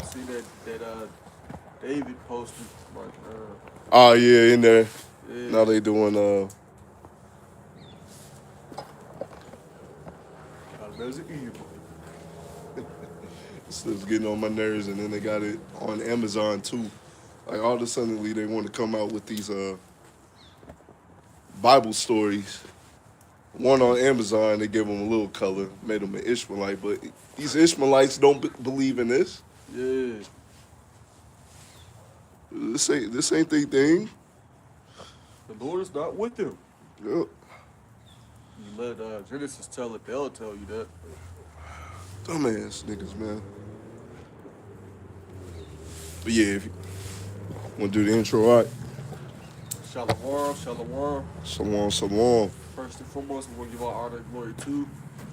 see that David posted like Oh yeah, in there. yeah. Now they doing There's evil. stuff's getting on my nerves, and then they got it on Amazon too. Like all of a sudden, they want to come out with these Bible stories. One on Amazon, they give them a little color, made them an Ishmaelite, but these Ishmaelites don't believe in this. Yeah. This ain't their thing. The Lord is not with them. Yeah. You let Genesis tell it, they'll tell you that. Dumbass niggas, man. But yeah, if you want to do the intro, all right? Shalom, shalom. Shalom. First and foremost, we want to give our honor and glory to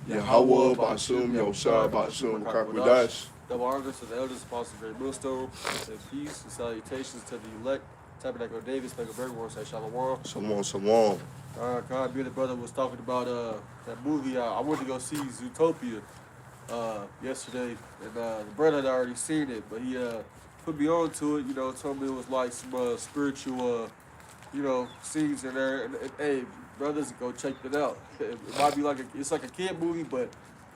Yahweh, Bashum, Yoshai, Bashum, Kakwadash. Double honors to the elders, apostles, great millstone, and peace and salutations to the elect. Tabernacle of David, Spectre everyone say shalom. Shalom. God, me and the brother was talking about that movie. I went to go see Zootopia yesterday, and the brother had already seen it, but he put me on to it. You know, told me it was like some spiritual, scenes in there. And hey, brothers, go check it out. It might be it's like a kid movie, but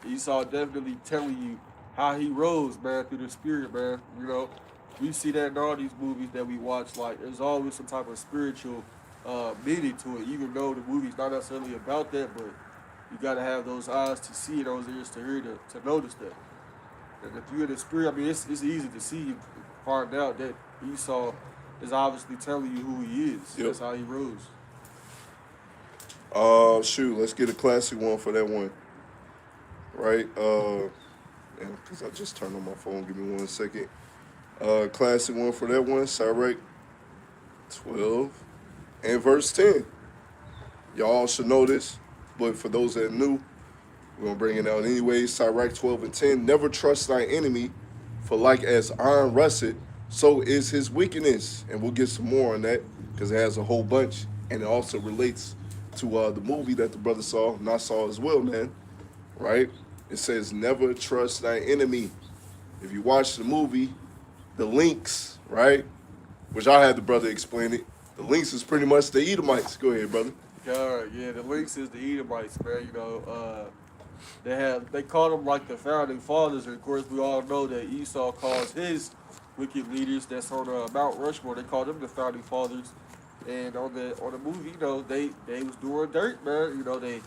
Esau definitely telling you how he rose, man, through the spirit, man. You know, we see that in all these movies that we watch. Like, there's always some type of spiritual meaning to it, even though the movie's not necessarily about that, but you gotta have those eyes to see, those ears to hear, to notice that. And if you're in the spirit, I mean, it's easy to see, find out that Esau is obviously telling you who he is. Yep. That's how he rose. Shoot, let's get a classic one for that one. Right? Because I just turned on my phone. Give me 1 second. Classic one for that one. Sirach 12 and verse 10. Y'all should know this, but for those that are new, we're going to bring it out anyways. Sirach 12 and 10. Never trust thy enemy, for like as iron rusteth, so is his wickedness. And we'll get some more on that because it has a whole bunch, and it also relates to the movie that the brother saw, and I saw as well, man. Right? It says, never trust thy enemy. If you watch the movie, the links, right, which I had the brother explain it, the links is pretty much the Edomites. Go ahead, brother. Yeah, the links is the Edomites, man. You know, they called them like the founding fathers, and of course we all know that Esau calls his wicked leaders that's on Mount Rushmore. They called them the founding fathers, and on the movie, you know, they was doing dirt, man. You know, they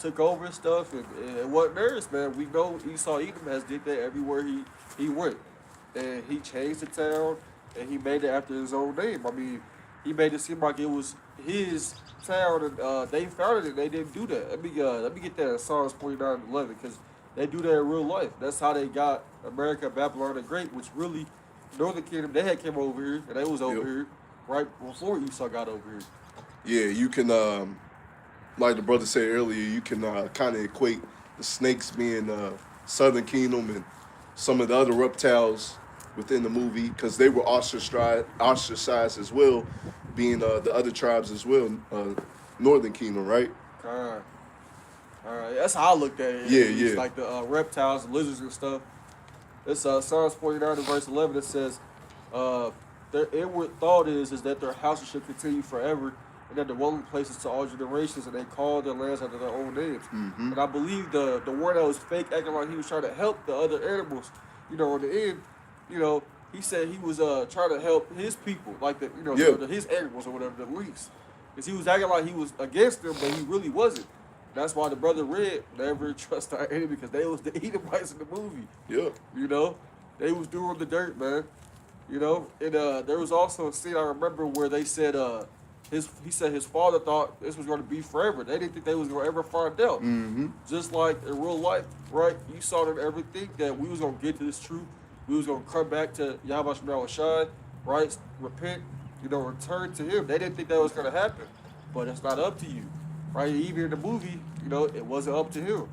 took over and stuff, and it wasn't theirs, man. We know Esau Edom has did that everywhere he went, and he changed the town, and he made it after his own name. I mean, he made it seem like it was his town, and they founded it. They didn't do that. Let me get that in Psalms 49:11, because they do that in real life. That's how they got America, Babylon the Great, which really, Northern Kingdom, they had came over here, and they was over here right before Esau got over here. Yeah, you can, like the brother said earlier, you can kind of equate the snakes being Southern Kingdom and some of the other reptiles within the movie, because they were ostracized as well, being the other tribes as well, Northern Kingdom, right? All right. That's how I looked at it. Yeah. It's like the reptiles, and lizards and stuff. It's Psalms 49 and verse 11. It says, their inward thought is that their houses should continue forever, and that the dwelling places to all generations, and they call their lands after their own names. Mm-hmm. And I believe the one that was fake, acting like he was trying to help the other animals, you know, in the end, you know, he said he was trying to help his people, like his animals or whatever, the links. Because he was acting like he was against them, but he really wasn't. That's why the brother read, never trust our enemy, because they was the Edomites in the movie. Yeah. You know, they was doing the dirt, man. You know, and there was also a scene I remember where they said he said his father thought this was going to be forever. They didn't think they was going to ever find out. Mm-hmm. Just like in real life, right? You saw them everything that we was going to get to this truth. We was going to come back to Yahweh Shemel, right? Repent, you know, return to him. They didn't think that was going to happen, but it's not up to you, right? Even in the movie, you know, it wasn't up to him,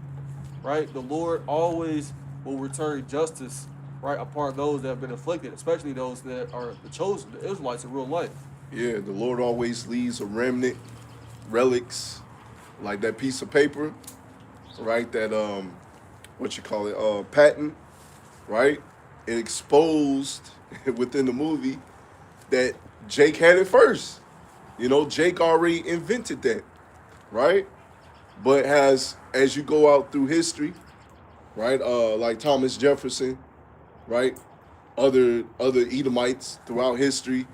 right? The Lord always will return justice, right, upon those that have been afflicted, especially those that are the chosen, the Israelites in real life. Yeah, the Lord always leaves a remnant, relics, like that piece of paper, right? That patent, right? it exposed within the movie that Jake had it first. You know, Jake already invented that, right? But as you go out through history, right? Like Thomas Jefferson, right? Other Edomites throughout history,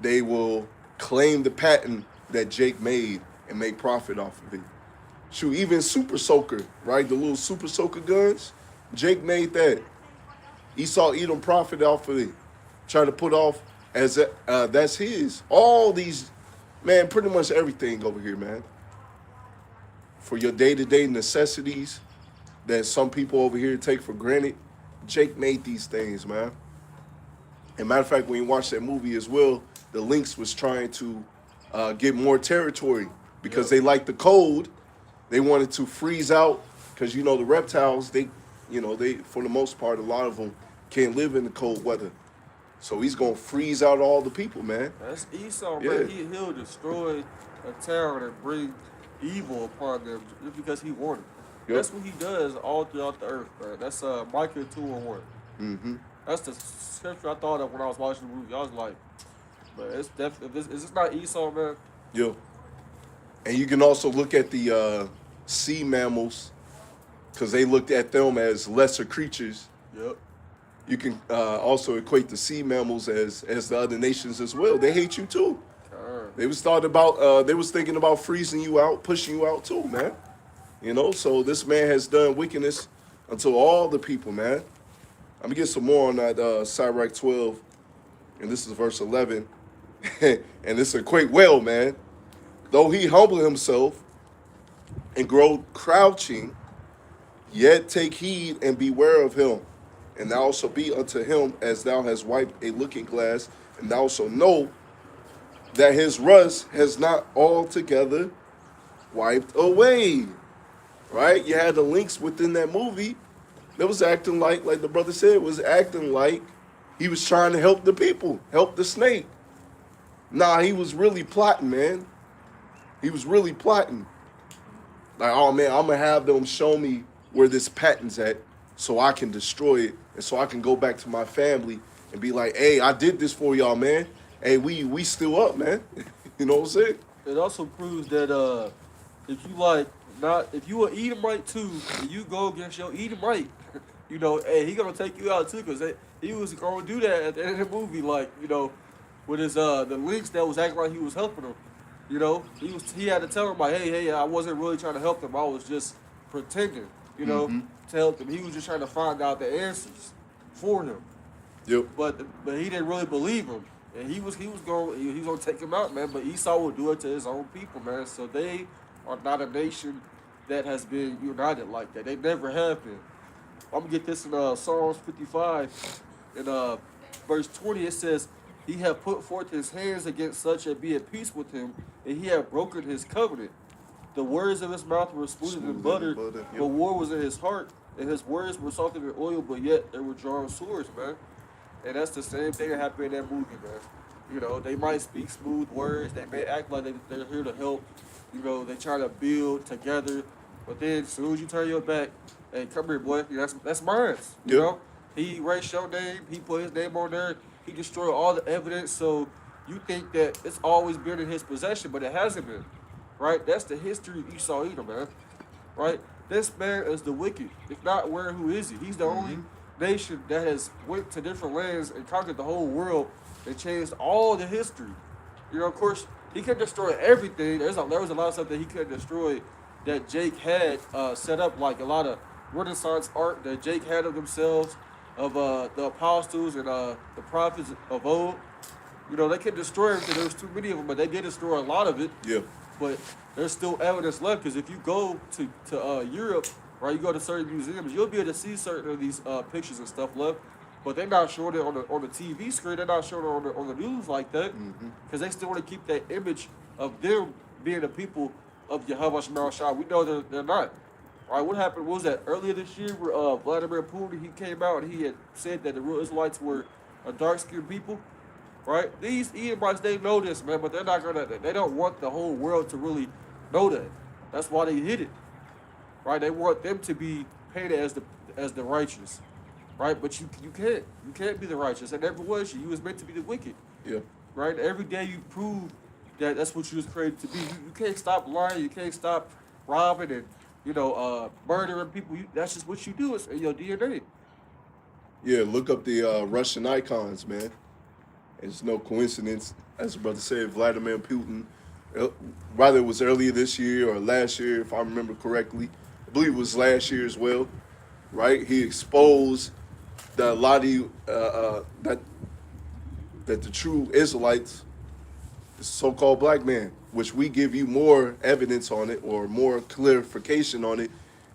they will claim the patent that Jake made and make profit off of it. Shoot, even Super Soaker, right? The little Super Soaker guns, Jake made that. Esau Edom profit off of it. Try to put off as that's his. All these, man, pretty much everything over here, man. For your day-to-day necessities that some people over here take for granted, Jake made these things, man. And matter of fact, when you watch that movie as well, the Lynx was trying to get more territory because they liked the cold. They wanted to freeze out because, you know, the reptiles, they, for the most part, a lot of them can't live in the cold weather. So he's going to freeze out all the people, man. That's Esau, man. He'll destroy a town and bring evil upon them just because he wanted. Yep. That's what he does all throughout the earth, man. That's Micah 2:1. Mm-hmm. That's the scripture I thought of when I was watching the movie. I was like, man, it's definitely, is this not Esau, man? Yeah. And you can also look at the sea mammals because they looked at them as lesser creatures. Yep. You can also equate the sea mammals as the other nations as well. They hate you too. They was thinking about freezing you out, pushing you out too, man. You know, so this man has done wickedness unto all the people, man. I'm gonna get some more on that Sirach 12, and this is verse 11, and this equate well, man. Though he humble himself and grow crouching, yet take heed and beware of him. And thou shalt be unto him as thou hast wiped a looking glass, and thou shalt know that his rust has not altogether wiped away. Right? You had the links within that movie that was acting like the brother said, was acting like he was trying to help the people, help the snake. Nah, he was really plotting, man. He was really plotting. Like, oh man, I'm gonna have them show me where this patent's at so I can destroy it and so I can go back to my family and be like, hey, I did this for y'all, man. Hey, we still up, man. You know what I'm saying? It also proves that if you an Edomite too, and you go against your Edomite, you know, hey, he gonna take you out too, because he was gonna do that at the end of the movie, like, you know, with his the links that was acting like he was helping him. You know, he had to tell him like, hey, I wasn't really trying to help them. I was just pretending, you know, to help them. He was just trying to find out the answers for him. Yep. But he didn't really believe him, and he was gonna take him out, man. But Esau would do it to his own people, man. So they are not a nation that has been united like that. They never have been. I'm gonna get this in Psalms 55, in verse 20. It says, he hath put forth his hands against such and be at peace with him, and he hath broken his covenant. The words of his mouth were smoother than butter, but war was in his heart, and his words were salted in oil, but yet they were drawn swords, man. And that's the same thing that happened in that movie, man. You know, they might speak smooth words, they may act like they're here to help, you know, they try to build together, but then as soon as you turn your back, hey, come here, boy, that's mine, you know? He erased your name, he put his name on there, he destroyed all the evidence, so you think that it's always been in his possession, but it hasn't been, right? That's the history of Esau Edom, man, right? This man is the wicked. If not, who is he? He's the only nation that has went to different lands and conquered the whole world and changed all the history. You know, of course, he couldn't destroy everything. There was a lot of stuff that he couldn't destroy that Jake had set up, like a lot of Renaissance art that Jake had of themselves, of the apostles and the prophets of old. You know, they couldn't destroy everything. There was too many of them, but they did destroy a lot of it. Yeah. But there's still evidence left, because if you go to Europe, right, you go to certain museums, you'll be able to see certain of these pictures and stuff left. But they're not showing it on the TV screen. They're not showing it on the news like that, because they still want to keep that image of them being the people of YASHAMIAHLA. We know they're not. All right, what happened? What was that earlier this year where Vladimir Putin, he came out and he had said that the real Israelites were a dark-skinned people, right? These Edomites, they know this, man, but they don't want the whole world to really know that. That's why they hid it, right? They want them to be painted as the righteous. right? But you can't be the righteous. That never was you. You was meant to be the wicked, Yeah. right? Every day you prove that that's what you was created to be. You can't stop lying. You can't stop robbing and murdering people. That's just what you do. It's in your DNA. Yeah, look up the Russian icons, man. It's no coincidence, as the brother said, Vladimir Putin, whether it was earlier this year or last year, if I remember correctly, I believe it was last year as well, right? He exposed that a lot of you, that the true Israelites, the so-called black man, which we give you more evidence on it or more clarification on it,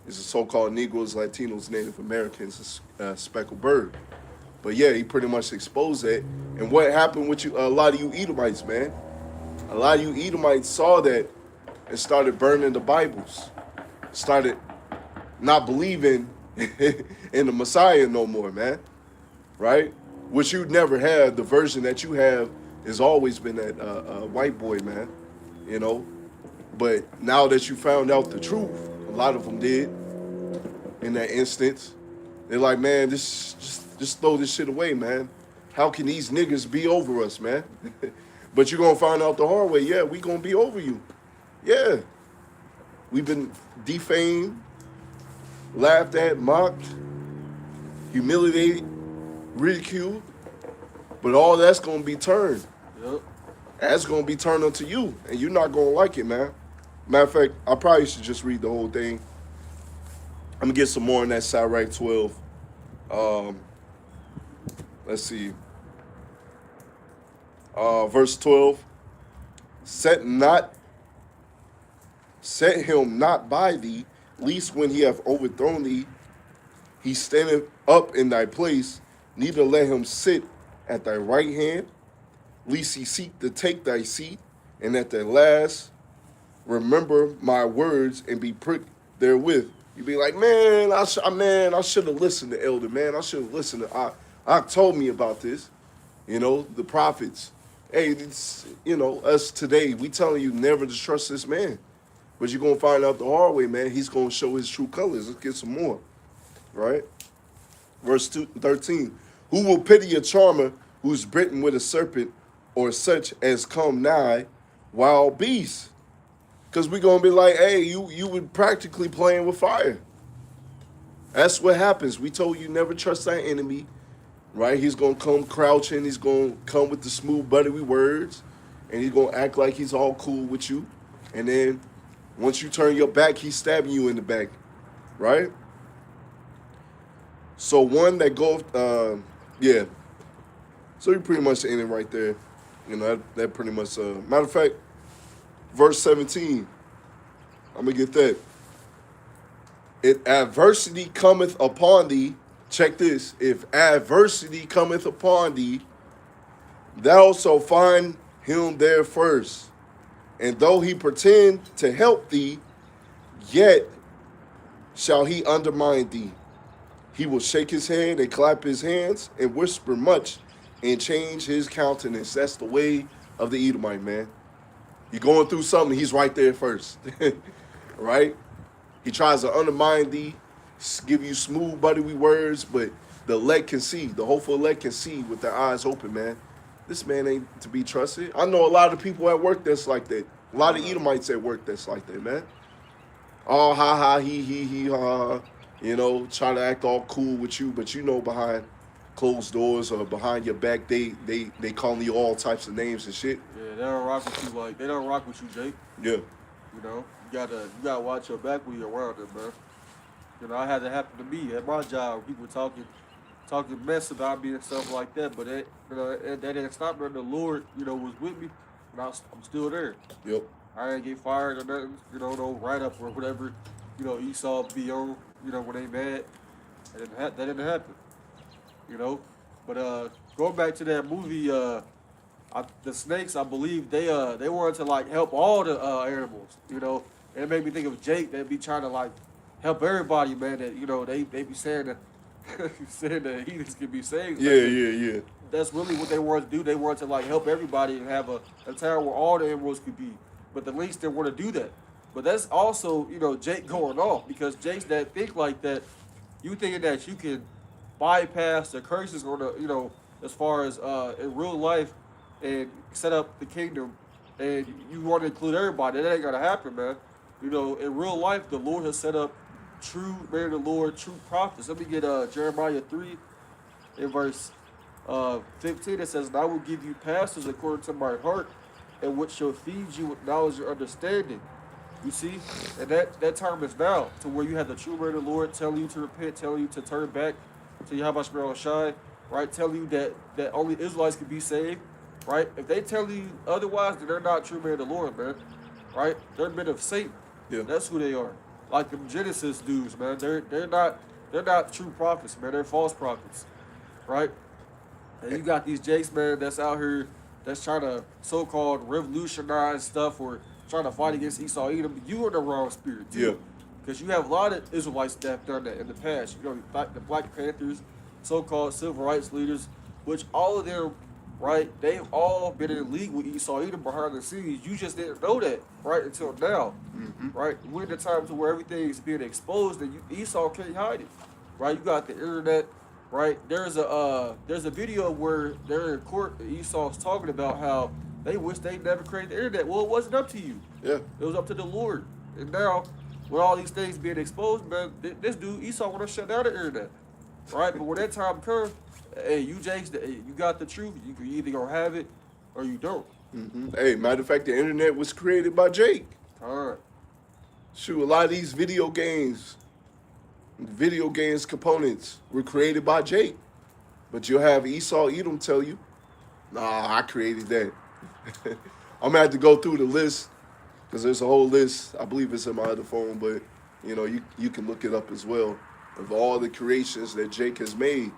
is the so-called Negroes, Latinos, Native Americans, speckled bird. But yeah, he pretty much exposed that. And what happened with you? A lot of you Edomites, man. A lot of you Edomites saw that and started burning the Bibles. Started not believing in the Messiah no more, man. Right? Which you never had. The version that you have has always been that white boy, man. You know? But now that you found out the truth, a lot of them did in that instance. They're like, man, just throw this shit away, man. How can these niggas be over us, man? But you're going to find out the hard way. Yeah, we going to be over you. Yeah. We've been defamed, laughed at, mocked, humiliated, ridiculed. But all that's going to be turned. Yep. That's going to be turned onto you. And you're not going to like it, man. Matter of fact, I probably should just read the whole thing. I'm going to get some more on that Sirach 12. Let's see. Verse 12. Set him not by thee, lest when he hath overthrown thee, he standeth up in thy place, neither let him sit at thy right hand, lest he seek to take thy seat, and at the last remember my words and be pricked therewith. You be like, man, I should have listened to Elder, man. I should have listened to I told me about this, the prophets. Hey, it's, us today, we telling you never to trust this man. But you're going to find out the hard way, man. He's going to show his true colors. Let's get some more, right? Verse 13, who will pity a charmer who's bitten with a serpent or such as come nigh wild beasts? Because we're going to be like, hey, you were practically playing with fire. That's what happens. We told you never trust that enemy, right? He's going to come crouching. He's going to come with the smooth, buttery words. And he's going to act like he's all cool with you. And then once you turn your back, he's stabbing you in the back, right? So one that goes, yeah. So you pretty much ended right there. That pretty much, matter of fact, verse 17, I'm going to get that. If adversity cometh upon thee, check this, if adversity cometh upon thee, thou shalt find him there first. And though he pretend to help thee, yet shall he undermine thee. He will shake his head and clap his hands and whisper much and change his countenance. That's the way of the Edomite, man. You're going through something, he's right there first, right? He tries to undermine thee, give you smooth, buttery words, but the elect can see, the hopeful elect can see with their eyes open, man. This man ain't to be trusted. I know a lot of people at work that's like that. A lot of Edomites at work that's like that, man. Oh, ha, ha, he, ha, ha. Try to act all cool with you, but behind closed doors or behind your back, they call you all types of names and shit. Yeah, they don't rock with you they don't rock with you, Jake. Yeah. You gotta watch your back when you're around them, man. I had that happen to me at my job. People talking mess about me and stuff like that, but that didn't stop me. The Lord, was with me, and I'm still there. Yep. I didn't get fired or nothing, no write-up or whatever, Esau be on, when they mad. That didn't happen, But going back to that movie, the snakes, I believe they wanted to help all the animals, And it made me think of Jake. They'd be trying to help everybody, man. That they be saying that saying that heathens can be saved. Yeah. That's really what they wanted to do. They wanted to help everybody and have a town where all the animals could be. But the links didn't want to do that. But that's also Jake going off, because Jake's that think like that. You thinking that you can bypass the curses on the, you know, as far as in real life and set up the kingdom, and you want to include everybody, that ain't gonna happen, man. You know, in real life, the Lord has set up true men of the Lord, true prophets. Let me get Jeremiah 3 in verse 15. It says, "And I will give you pastors according to my heart, and which shall feed you with knowledge and understanding." You see? And that time is now, to where you have the true word of the Lord telling you to repent, telling you to turn back to YASHAMIAHLA, right? Telling you that only Israelites can be saved, right? If they tell you otherwise, then they're not true men of the Lord, man, right? They're men of Satan. Yeah. That's who they are. Like them Genesis dudes, man. They're not true prophets, man. They're false prophets, right? And you got these Jakes, man, that's out here that's trying to so-called revolutionize stuff or trying to fight against Esau Edom. You are the wrong spirit, too. Yeah. Because you have a lot of Israelites that have done that in the past. You know, the Black Panthers, so-called civil rights leaders, which all of them, right, they've all been in league with Esau Edom behind the scenes. You just didn't know that, right, until now, right? We're in the time to where everything's being exposed and Esau can't hide it, right? You got the internet, right? There's a video where they're in court. Esau's talking about how they wish they never created the internet. Well, it wasn't up to you. Yeah. It was up to the Lord. And now, with all these things being exposed, man, this dude Esau want to shut down the internet, right? But when that time comes, hey, you Jakes, you got the truth. You either gonna have it or you don't. Hey, matter of fact, the internet was created by Jake. All right. Shoot, a lot of these video games components were created by Jake. But you'll have Esau Edom tell you, nah, I created that. I'm gonna have to go through the list because there's a whole list. I believe it's in my other phone, but you know, you can look it up as well of all the creations that Jake has made.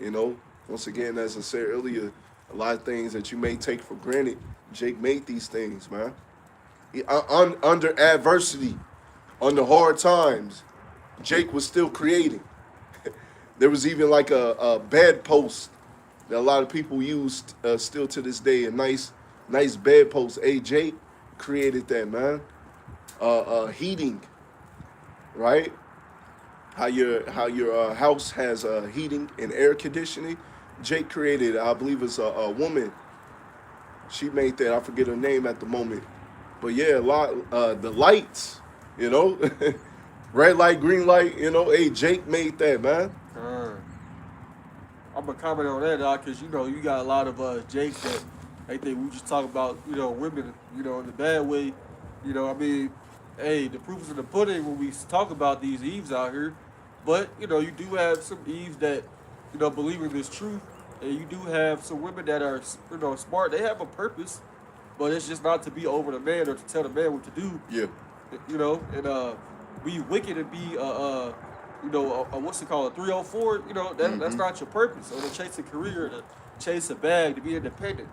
You know, once again, as I said earlier, a lot of things that you may take for granted, Jake made these things, man. Under adversity, under hard times, Jake was still creating. There was even like a bedpost that a lot of people use still to this day, a nice bedpost. Hey, Jake created that, man. Heating, right? How your house has heating and air conditioning. Jake created, I believe it's a woman. She made that. I forget her name at the moment. But yeah, the lights, you know, red light, green light, you know. Hey, Jake made that, man. I'm gonna comment on that, because you know you got a lot of Jakes that they think we just talk about, you know, women, you know, in the bad way. You know, I mean, hey, the proof is in the pudding when we talk about these Eves out here. But you know, you do have some Eves that, you know, believe in this truth, and you do have some women that are, you know, smart. They have a purpose, but it's just not to be over the man or to tell the man what to do. Yeah. You know, and be wicked and be you know, what's it called, a 304. You know, that's not your purpose. Or to chase a career, to chase a bag, to be independent.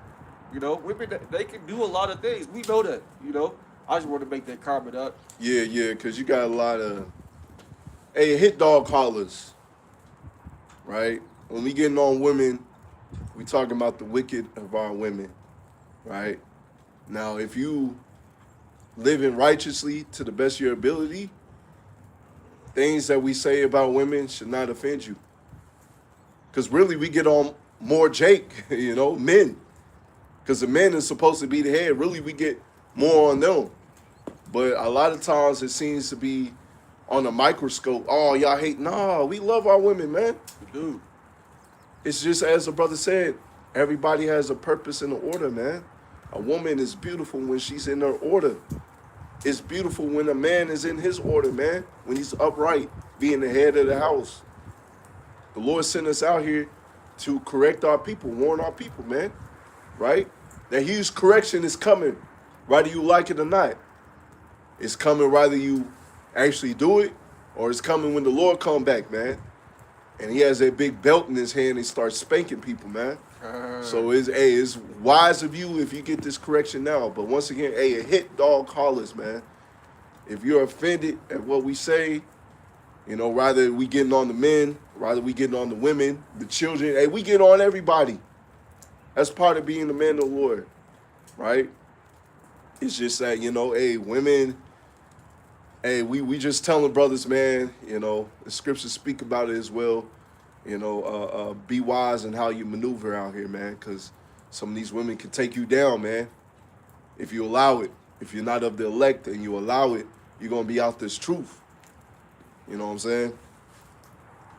You know, women, they can do a lot of things. We know that. You know, I just want to make that comment up. Yeah, because you got a lot of hit dog callers, right? When we getting on women, we talking about the wicked of our women, right? Now, if you living righteously to the best of your ability, things that we say about women should not offend you. Because really, we get on more Jake, you know, men. Because the men is supposed to be the head. Really, we get more on them. But a lot of times, it seems to be on a microscope. Oh, y'all hate. Nah, we love our women, man. We do. It's just, as the brother said, everybody has a purpose and an order, man. A woman is beautiful when she's in her order. It's beautiful when a man is in his order, man. When he's upright, being the head of the house. The Lord sent us out here to correct our people, warn our people, man. Right? That huge correction is coming, whether you like it or not. It's coming whether you actually do it, or it's coming when the Lord come back, man. And he has that big belt in his hand and starts spanking people, man. So it's wise of you if you get this correction now. But once again, a hit dog callers, man. If you're offended at what we say, you know, rather we getting on the men, rather we getting on the women, the children, hey, we get on everybody. That's part of being the man of the Lord, right? It's just that, you know, hey, women, hey, we just telling brothers, man, you know, the scriptures speak about it as well. You know, be wise in how you maneuver out here, man, because some of these women can take you down, man, if you allow it. If you're not of the elect and you allow it, you're going to be out this truth. You know what I'm saying?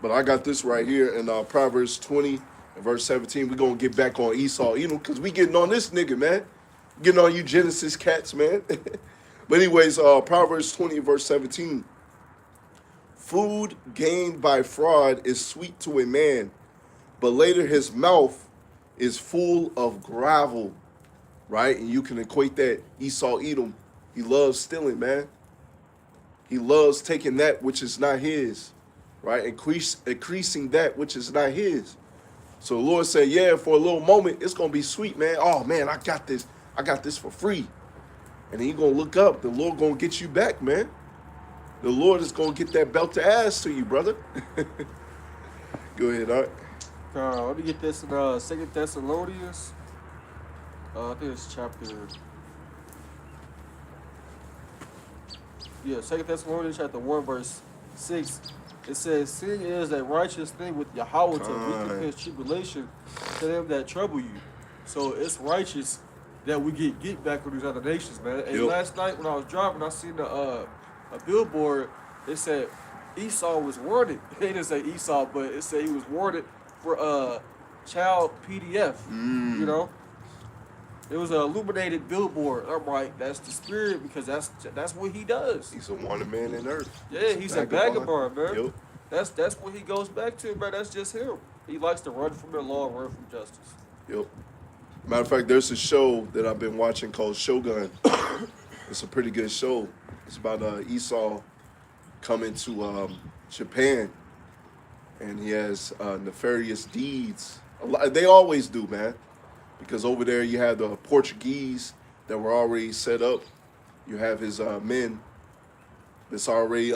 But I got this right here in Proverbs 20 and verse 17. We're going to get back on Esau, you know, because we getting on this nigga, man. Getting on you Genesis cats, man. But anyways, Proverbs 20 verse 17. Food gained by fraud is sweet to a man, but later his mouth is full of gravel, right? And you can equate that Esau Edom. He loves stealing, man. He loves taking that which is not his, right? Increasing that which is not his. So the Lord said, yeah, for a little moment, it's going to be sweet, man. Oh, man, I got this. I got this for free. And then you're going to look up. The Lord going to get you back, man. The Lord is going to get that belt to ass to you, brother. Go ahead, Art. Let me get this in 2 Thessalonians. I think it's chapter... Yeah, 2 Thessalonians chapter 1, verse 6. It says, sin is a righteous thing with Yahweh to recompense tribulation to them that trouble you. So it's righteous that we get back with these other nations, man. And last night when I was driving, I seen a billboard. It said Esau was warranted. It didn't say Esau, but it said he was warranted for child PDF. You know, it was an illuminated billboard. I'm like, that's the spirit, because that's what he does. He's a wanted man in earth. Yeah, he's a vagabond, man. Yep. That's what he goes back to, man. That's just him. He likes to run from the law and run from justice. Yep. Matter of fact, there's a show that I've been watching called Shogun. It's a pretty good show. It's about Esau coming to Japan, and he has nefarious deeds. They always do, man, because over there you have the Portuguese that were already set up. You have his men that's already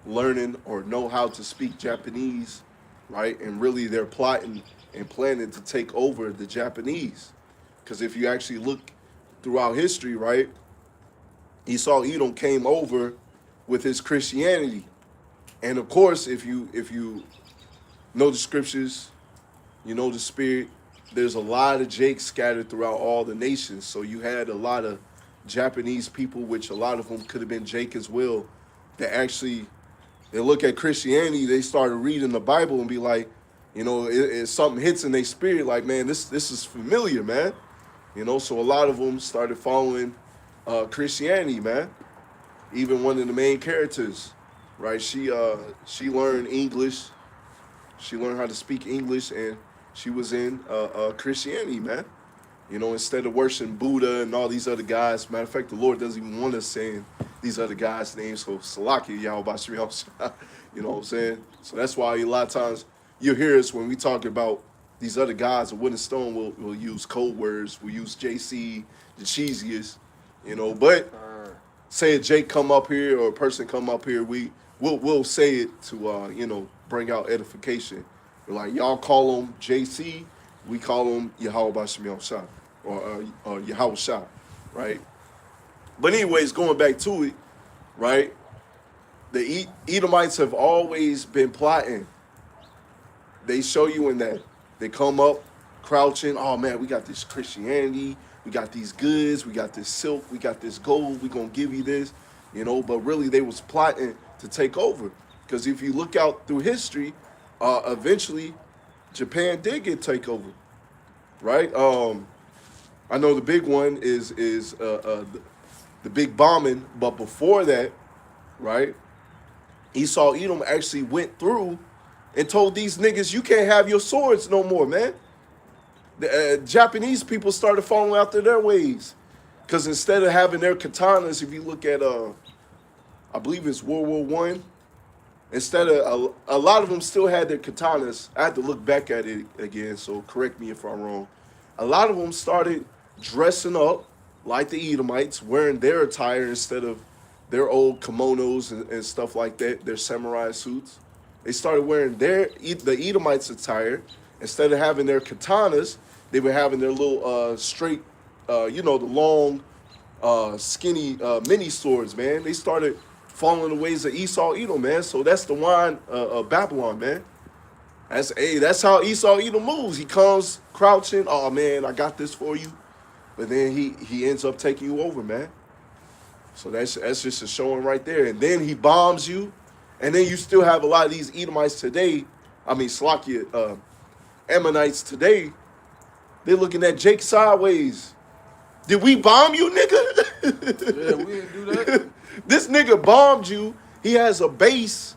learning or know how to speak Japanese, right? And really they're plotting and planning to take over the Japanese. Because if you actually look throughout history, right, Esau Edom came over with his Christianity. And of course, if you know the scriptures, you know the spirit, there's a lot of Jakes scattered throughout all the nations. So you had a lot of Japanese people, which a lot of them could have been Jake as well, that actually, they look at Christianity, they started reading the Bible and be like, you know, something hits in their spirit, like, man, this is familiar, man. You know, so a lot of them started following Christianity, man. Even one of the main characters, right? She learned English. She learned how to speak English, and she was in Christianity, man. You know, instead of worshiping Buddha and all these other guys. Matter of fact, the Lord doesn't even want us saying these other guys' names. So Salaki, YASHAMIAHLA, you know what I'm saying? So that's why a lot of times you'll hear us when we talk about these other guys, a Wooden Stone will use code words. We'll use JC, the cheesiest, you know. But say a Jake come up here or a person come up here, we'll say it to, you know, bring out edification. We're like, y'all call him JC, we call him YAHWH or Yahweh, right? But anyways, going back to it, right? The Edomites have always been plotting. They show you in that. They come up crouching. Oh, man, we got this Christianity. We got these goods. We got this silk. We got this gold. We're going to give you this, you know. But really, they was plotting to take over. Because if you look out through history, eventually, Japan did get take over, right? I know the big one is the big bombing. But before that, right, Esau Edom actually went through and told these niggas, you can't have your swords no more, man. The Japanese people started following after their ways. Because instead of having their katanas, if you look at, I believe it's World War I, instead of, a lot of them still had their katanas. I had to look back at it again, so correct me if I'm wrong. A lot of them started dressing up like the Edomites, wearing their attire instead of their old kimonos and stuff like that, their samurai suits. They started wearing the Edomites' attire. Instead of having their katanas, they were having their little straight, you know, the long, skinny mini swords, man. They started following the ways of Esau Edom, man. So that's the wine of Babylon, man. That's how Esau Edom moves. He comes crouching. Oh man, I got this for you, but then he ends up taking you over, man. So that's just a showing right there. And then he bombs you, and then you still have a lot of these Edomites today. I mean, Slakia, Ammonites today. They're looking at Jake sideways. Did we bomb you, nigga? Yeah, we didn't do that. This nigga bombed you. He has a base.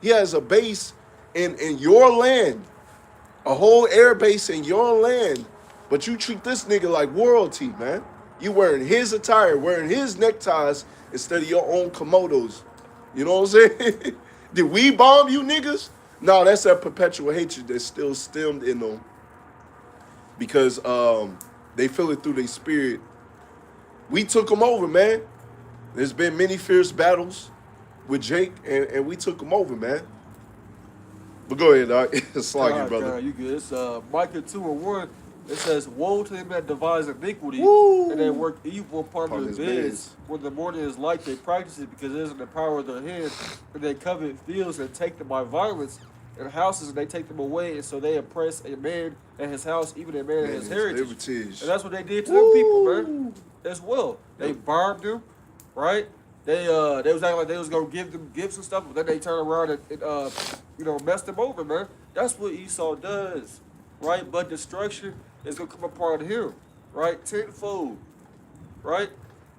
He has a base in your land. A whole air base in your land. But you treat this nigga like royalty, man. You wearing his attire, wearing his neckties instead of your own Komodos. You know what I'm saying? Did we bomb you niggas? No, that's that perpetual hatred that's still stemmed in them. Because they feel it through their spirit. We took them over, man. There's been many fierce battles with Jake, and we took them over, man. But go ahead, dog. It's sloggy, brother. God, you good. It's Micah 2:1. It says, "Woe to him that devise iniquity, Woo! and that work evil upon Upon their his beds. beds. When the morning is light, they practice it, because it is in the power of their hand. And they covet fields and take them by violence, and houses, and they take them away. And so they oppress a man and his house, even a man and his heritage." And that's what they did to them people, man, as well. They bombed them, right? They was acting like they was gonna give them gifts and stuff, but then they turn around and mess them over, man. That's what Esau does, right? But destruction is gonna come upon him, right? Tenfold, right?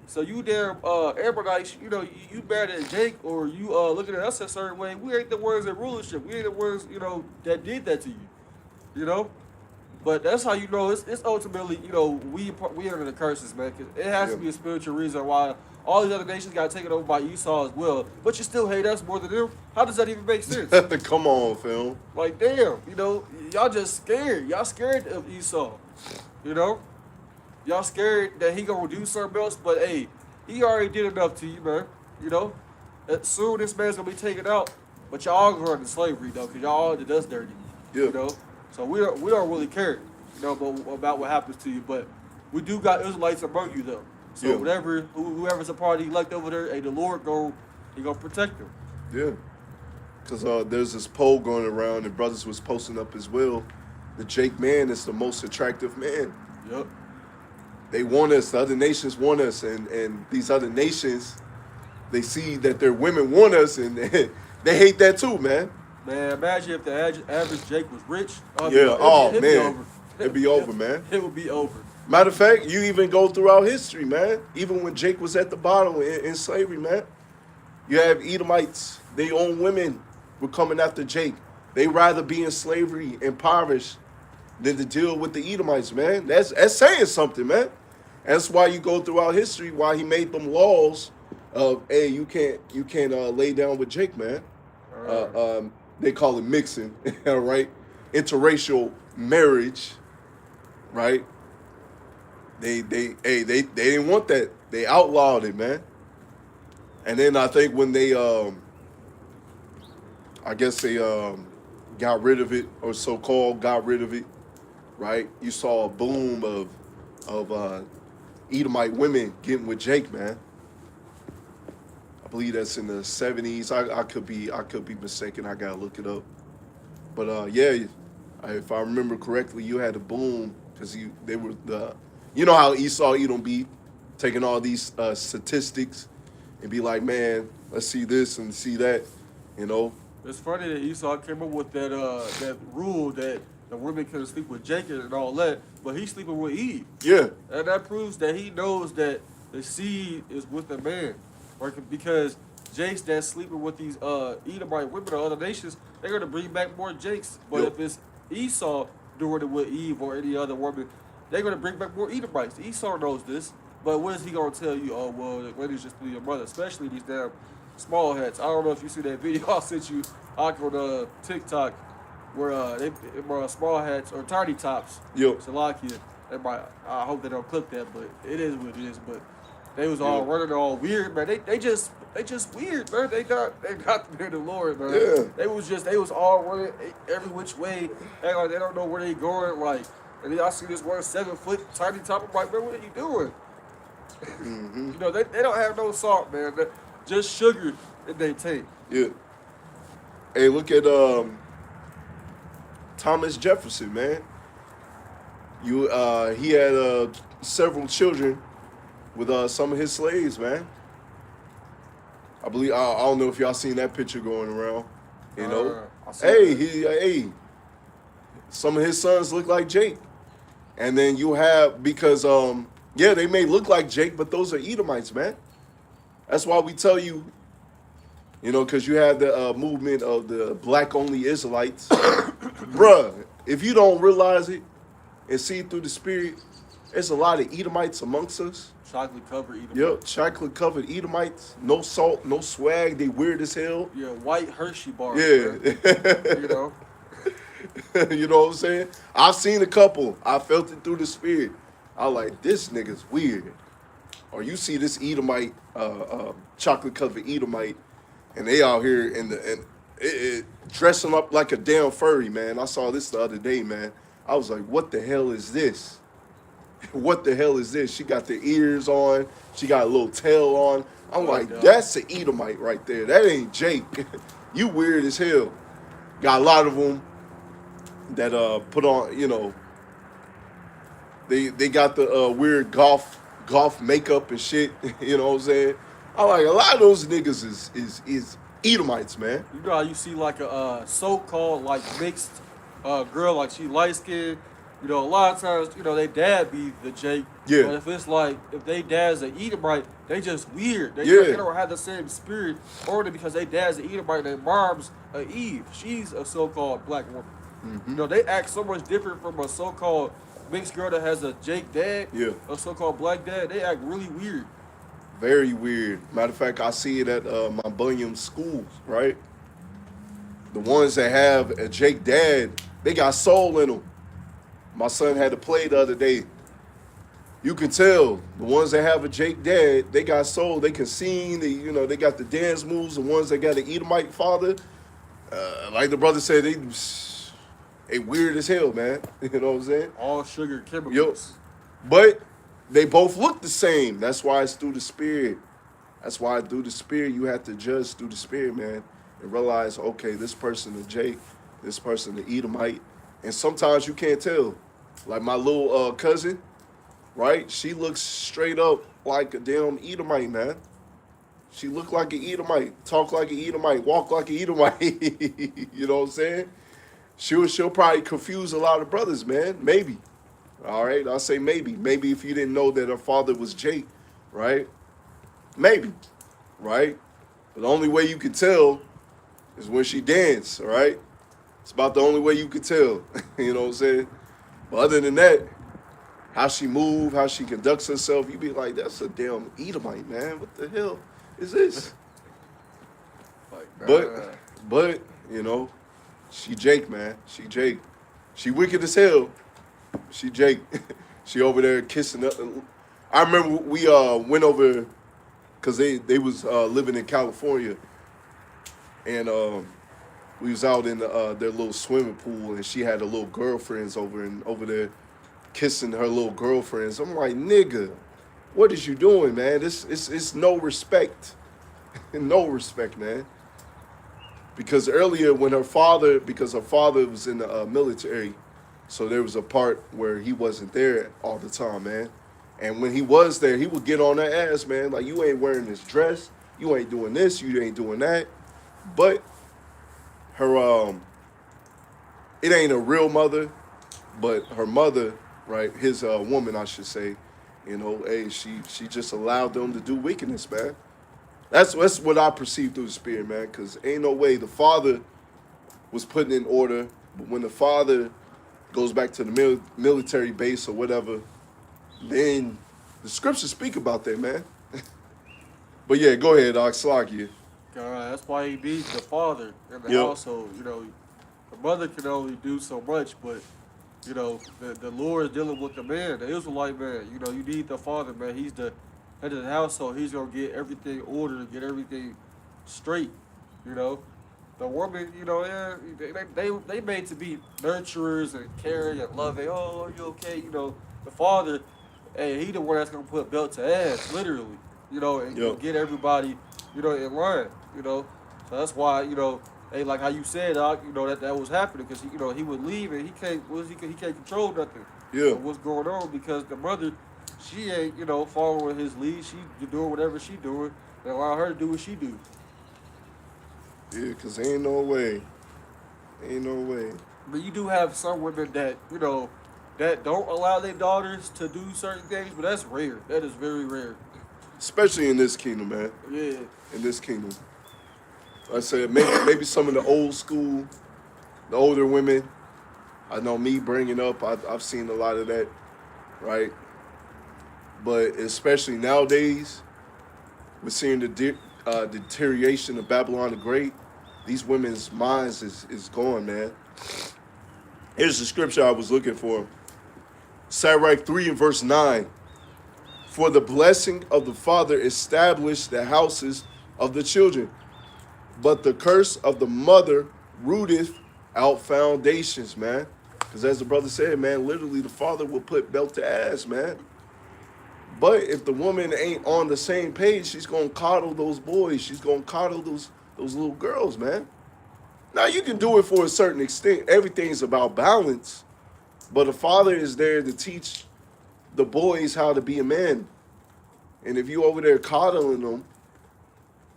So you damn Ammonites, you mad at Jake, or you looking at us a certain way. We ain't the ones in rulership. We ain't the ones, that did that to you, But that's how you know it's ultimately, we under the curses, man. 'Cause it has to be a spiritual reason why all these other nations got taken over by Esau as well. But you still hate us more than them. How does that even make sense? Come on, Phil. Like, damn, y'all just scared. Y'all scared of Esau, Y'all scared that he gonna do something else, but hey, he already did enough to you, man. Soon this man's gonna be taken out, but y'all going into slavery though, cause y'all all did us dirty, So we don't really care, about what happens to you, but we do got Israelites among you though. So whoever's a part of the elect over there, hey, the Lord he gonna protect them. Yeah. Because there's this poll going around, and brothers was posting up as well. The Jake man is the most attractive man. Yep. They want us. The other nations want us, and these other nations, they see that their women want us, and they hate that too, man. Man, imagine if the average Jake was rich. It'd be over, man. It would be over. Matter of fact, you even go throughout history, man. Even when Jake was at the bottom in slavery, man. You have Edomites. Their own women were coming after Jake. They rather be in slavery, impoverished, than to deal with the Edomites, man. That's saying something, man. That's why you go throughout history, why he made them laws of, hey, you can't lay down with Jake, man. They call it mixing, right? Interracial marriage, right? They didn't want that. They outlawed it, man. And then I think when they got rid of it, or so-called got rid of it, right? You saw a boom of Edomite women getting with Jake, man. I believe that's in the 70s. I could be mistaken. I gotta look it up. But if I remember correctly, you had a boom because they were how Esau Edom be taking all these statistics and be like, man, let's see this and see that, It's funny that Esau came up with that rule that the women couldn't sleep with Jacob and all that, but he's sleeping with Eve. Yeah. And that proves that he knows that the seed is with the man. Right? Because Jakes that's sleeping with these Edomite women or other nations, they're going to bring back more Jakes. But if it's Esau doing it with Eve or any other woman, they're going to bring back more Edomites. Esau knows this. But what is he going to tell you? Oh, well, the ladies just through your mother, especially these damn small hats. I don't know if you see that video I sent you on TikTok where they small hats or tiny tops. Yep. Salakia. I hope they don't clip that, but it is what it is. But they was all running all weird, man. They just weird, man. They not the fear of the Lord, man. Yeah. They was all running every which way. They don't know where they going. Like, and then I see this 7-foot tiny top. I'm like, man, what are you doing? Mm-hmm. They don't have no salt, man. Just sugar in they tank. Yeah. Hey, look at Thomas Jefferson, man. He had several children with some of his slaves, man. I believe I don't know if y'all seen that picture going around. You know, some of his sons look like Jake, and then you have because yeah, they may look like Jake, but those are Edomites, man. That's why we tell you, you know, because you have the movement of the black-only Israelites. Bruh, if you don't realize it and see it through the spirit, there's a lot of Edomites amongst us. Chocolate-covered Edomites. Yep, chocolate-covered Edomites. No salt, no swag. They weird as hell. Yeah, white Hershey bars. Yeah. You know? You know what I'm saying? I've seen a couple. I felt it through the spirit. I like, this nigga's weird. Or you see this Edomite, chocolate-covered Edomite, and they out here dressing up like a damn furry, man. I saw this the other day, man. I was like, what the hell is this? What the hell is this? She got the ears on. She got a little tail on. I'm like, that's an Edomite right there. That ain't Jake. You weird as hell. Got a lot of them that put on, you know, they got the weird golf makeup and shit. You know what I'm saying? I like a lot of those niggas is Edomites, man. You know how you see like a so-called like mixed girl, like she light-skinned. You know, a lot of times, you know, they dad be the Jake. Yeah. But if it's like, if they dad's an Edomite, they just weird. They don't have the same spirit only because they dad's an Edomite, their mom's a Eve. She's a so-called black woman. Mm-hmm. You know, they act so much different from a so-called mixed girl that has a Jake dad, a so-called black dad. They act really weird. Very weird. Matter of fact, I see it at my Bunyan schools, right? The ones that have a Jake dad, they got soul in them. My son had to play the other day. You can tell the ones that have a Jake dad, they got soul. They can sing. They got the dance moves. The ones that got an Edomite father, like the brother said, they weird as hell, man. You know what I'm saying? All sugar chemicals. Yep. But they both look the same. That's why it's through the spirit. That's why through the spirit you have to judge through the spirit, man, and realize, okay, this person a Jake, this person an Edomite. And sometimes you can't tell. Like my little cousin, right? She looks straight up like a damn Edomite, man. She look like an Edomite, talk like an Edomite, walk like an Edomite. You know what I'm saying? She'll probably confuse a lot of brothers, man. Maybe. All right? I'll say maybe. Maybe if you didn't know that her father was Jake, right? Maybe. Right? But the only way you can tell is when she dance, all right? It's about the only way you could tell. You know what I'm saying? But other than that, how she move, how she conducts herself, you be like, that's a damn Edomite, man. What the hell is this? But you know, she Jake, man. She Jake. She wicked as hell. She Jake. She over there kissing up. I remember we went over because they was living in California, and we was out in their little swimming pool, and she had her little girlfriends over there kissing her little girlfriends. I'm like, nigga, what is you doing, man? It's no respect. No respect, man. Because earlier when her father was in the military, so there was a part where he wasn't there all the time, man. And when he was there, he would get on her ass, man. Like, you ain't wearing this dress. You ain't doing this. You ain't doing that. But her, it ain't a real mother, but her mother, right, his woman, I should say, you know, hey, she just allowed them to do wickedness, man. That's what I perceive through the spirit, man, because ain't no way the father was putting in order, but when the father goes back to the military base or whatever, then the scriptures speak about that, man. But yeah, go ahead, Slakia. That's why he be the father in the household. You know, the mother can only do so much, but you know, the Lord is dealing with the man, the Israelite man. You know, you need the father, man. He's the head of the household. He's gonna get everything ordered, get everything straight. You know, the woman, you know, they made to be nurturers and caring and loving. Oh, are you okay? You know, the father, hey, he the one that's gonna put belt to ass, literally. You know, and get everybody, you know, in line. You know, so that's why, you know, hey, like how you said, you know that was happening because you know he would leave and he can't control nothing. Yeah. Of what's going on because the mother, she ain't following his lead. She doing whatever she doing and allow her to do what she do. Yeah, cause ain't no way. Ain't no way. But you do have some women that that don't allow their daughters to do certain things, but that's rare. That is very rare. Especially in this kingdom, man. Yeah. In this kingdom. Like I said maybe some of the old school, the older women. I know me bringing up, I've seen a lot of that, right? But especially nowadays, we're seeing the deterioration of Babylon the Great. These women's minds is going, man. Here's the scripture I was looking for. Sirach 3 and verse 9. For the blessing of the father established the houses of the children, but the curse of the mother rooteth out foundations, man. Because as the brother said, man, literally the father will put belt to ass, man. But if the woman ain't on the same page, she's going to coddle those boys. She's going to coddle those little girls, man. Now, you can do it for a certain extent. Everything's about balance. But a father is there to teach the boys how to be a man. And if you over there coddling them,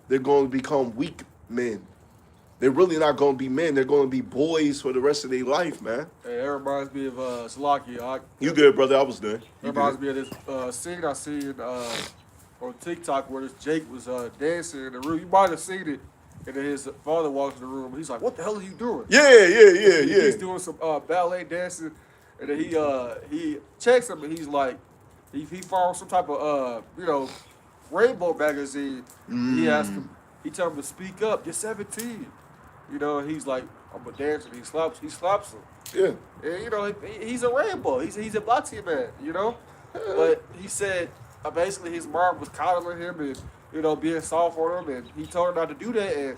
they're going to become weak men. They're really not going to be men. They're going to be boys for the rest of their life, man. Hey, that reminds me of Salakia. You good, brother? I was done. That reminds me of this scene I seen on TikTok where this Jake was dancing in the room. You might have seen it. And then his father walks in the room. He's like, "What the hell are you doing?" Yeah. He's doing some ballet dancing, and then he checks him, and he's like, he follows some type of Rainbow magazine. He asked him, he told him to speak up. You're 17. And he's like, "I'm a dancer." He slaps him. Yeah. And he's a rainbow. He's a body man. But he said basically his mom was coddling him and being soft on him, and he told her not to do that, and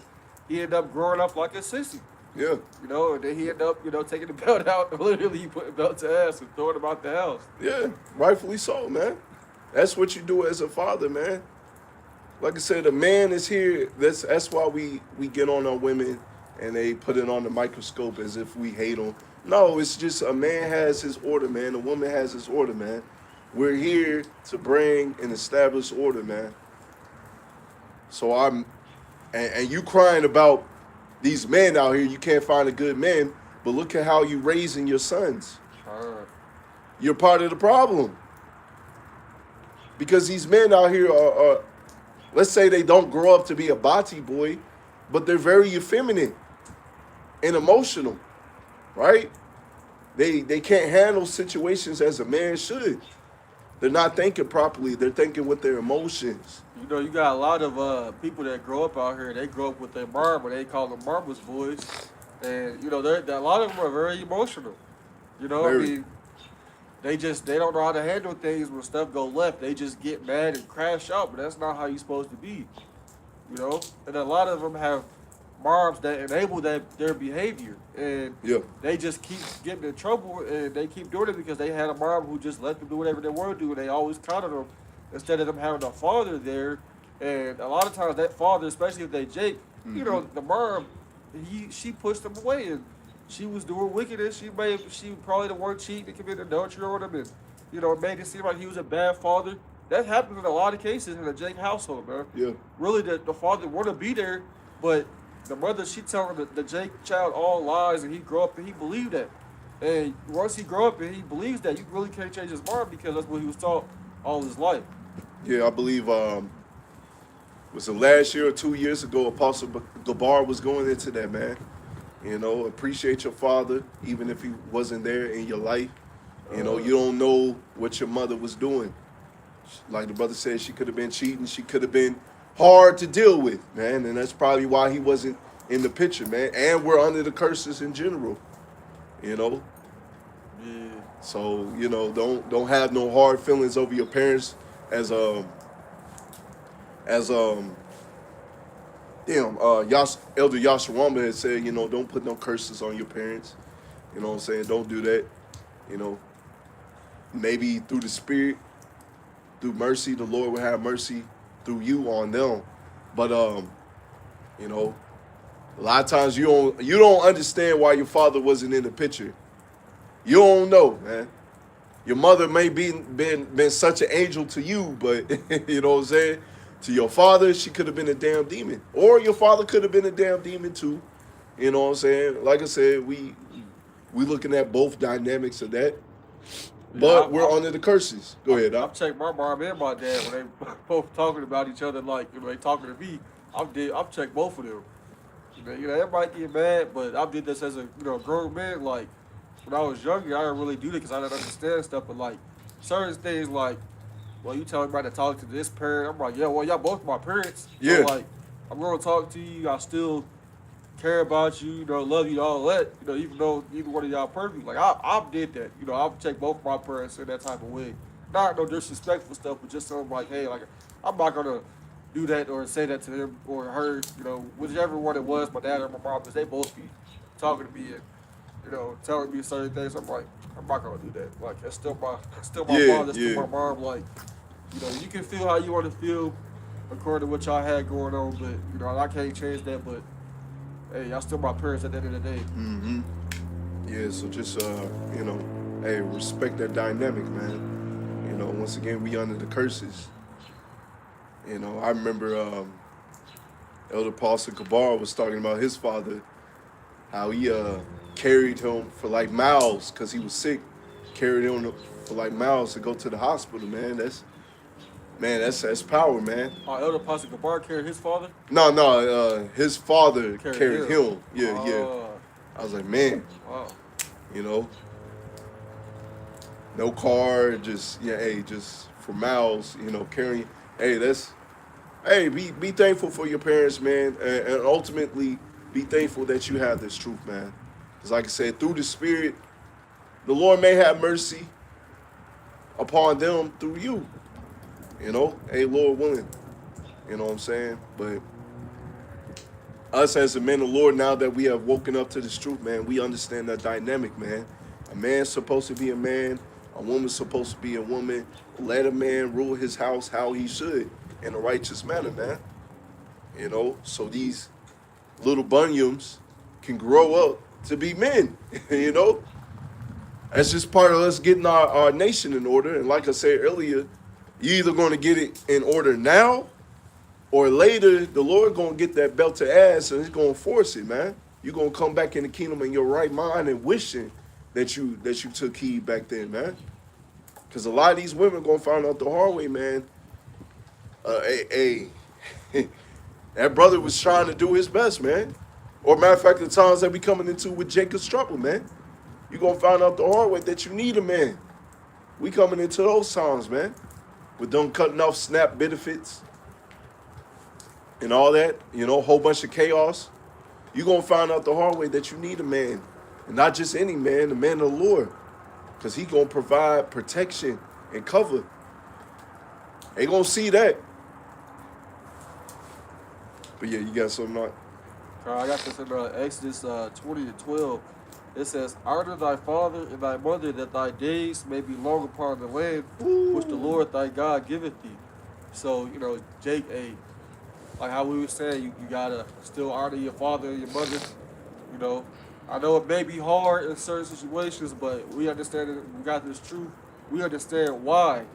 he ended up growing up like a sissy. Yeah. And then he ended up taking the belt out. Literally, he put the belt to ass and throwing him out the house. Yeah, rightfully so, man. That's what you do as a father, man. Like I said, a man is here. That's why we get on our women and they put it on the microscope as if we hate them. No, it's just a man has his order, man. A woman has his order, man. We're here to bring and establish order, man. So and you crying about these men out here, you can't find a good man, but look at how you raising your sons. You're part of the problem. Because these men out here are, let's say they don't grow up to be a bati boy, but they're very effeminate and emotional, right? They can't handle situations as a man should. They're not thinking properly. They're thinking with their emotions. You got a lot of people that grow up out here. They grow up with their mom, but they call them mama's boys, and a lot of them are very emotional. Very. I mean, they don't know how to handle things when stuff go left. They just get mad and crash out, but that's not how you're supposed to be. And a lot of them have moms that enable their behavior, and they just keep getting in trouble, and they keep doing it because they had a mom who just let them do whatever they want to do, and they always counted them instead of them having a father there. And a lot of times that father, especially if they Jake, the mom, she pushed them away, and she was doing wickedness. She probably the one cheating and committed adultery on him, and made it seem like he was a bad father. That happens in a lot of cases in a Jake household, man. Yeah. Really, the father want to be there, but the mother, she telling the Jake child all lies, and he grow up and he believed that. And once he grow up and he believes that, you really can't change his mind because that's what he was taught all his life. Yeah, I believe was it last year or 2 years ago, Apostle Gabar was going into that, man. Appreciate your father, even if he wasn't there in your life. You don't know what your mother was doing. Like the brother said, she could have been cheating. She could have been hard to deal with, man. And that's probably why he wasn't in the picture, man. And we're under the curses in general, Yeah. So, don't have no hard feelings over your parents as Elder YASHARAHLA had said, don't put no curses on your parents. You know what I'm saying? Don't do that. Maybe through the Spirit, through mercy, the Lord will have mercy through you on them. But, A lot of times you don't understand why your father wasn't in the picture. You don't know, man. Your mother may been such an angel to you, but you know what I'm saying? To your father, she could have been a damn demon. Or your father could have been a damn demon too. You know what I'm saying? Like I said, we looking at both dynamics of that. But we're under the curses. Go ahead, I've checked my mom and my dad when they both talking about each other, like, you know, they talking to me. I've checked both of them. You know, everybody get mad, but I did this as a grown man. Like, when I was younger, I didn't really do that because I didn't understand stuff. But like certain things, like, well, you telling me to talk to this parent, I'm like, yeah, well, y'all both my parents. Yeah. So, like, I'm gonna talk to you. I still care about you, love you, all that. Even though either one of y'all perfect. Like, I did that. I've checked both my parents in that type of way. Not no disrespectful stuff, but just something like, hey, like, I'm not gonna do that or say that to him or her, whichever one it was, my dad or my mom, because they both be talking to me and, telling me certain things. I'm like, I'm not gonna do that. Like, that's still my mom, that's still my mom. Like, you can feel how you want to feel according to what y'all had going on, but, I can't change that, but hey, y'all still my parents at the end of the day. Mm-hmm. Yeah, so just, hey, respect that dynamic, man. Once again, we under the curses. I remember Elder Paulson Kabar was talking about his father, how he carried him for like miles because he was sick, carried him for like miles to go to the hospital, man. That's power, man. Elder Paulson Kabar carried his father? No, his father carried him. Yeah, yeah. I was like, man, wow. No car, just for miles, carrying. Hey, be thankful for your parents, man, and ultimately be thankful that you have this truth, man. Because like I said, through the Spirit, the Lord may have mercy upon them through you. Hey, Lord willing. You know what I'm saying? But us as the men of the Lord, now that we have woken up to this truth, man, we understand that dynamic, man. A man's supposed to be a man. A woman's supposed to be a woman. Let a man rule his house how he should in a righteous manner, man. So these little bunions can grow up to be men, That's just part of us getting our nation in order. And like I said earlier, you're either going to get it in order now or later the Lord going to get that belt to ass and he's going to force it, man. You're going to come back in the kingdom in your right mind and wishing that you took heed back then, man. Because a lot of these women going to find out the hard way, man. That brother was trying to do his best, man. Or matter of fact, the times that we coming into with Jacob's trouble, man. You're going to find out the hard way that you need a man. We coming into those times, man. With them cutting off SNAP benefits and all that, a whole bunch of chaos. You're going to find out the hard way that you need a man. And not just any man, the man of the Lord. Because he going to provide protection and cover. They going to see that. But yeah, you got something, Mark? I got this in Exodus 20:12. It says, honor thy father and thy mother, that thy days may be long upon the land, which the Lord thy God giveth thee. So, Jake, like how we were saying, you gotta still honor your father and your mother. I know it may be hard in certain situations, but we understand it. We got this truth. We understand why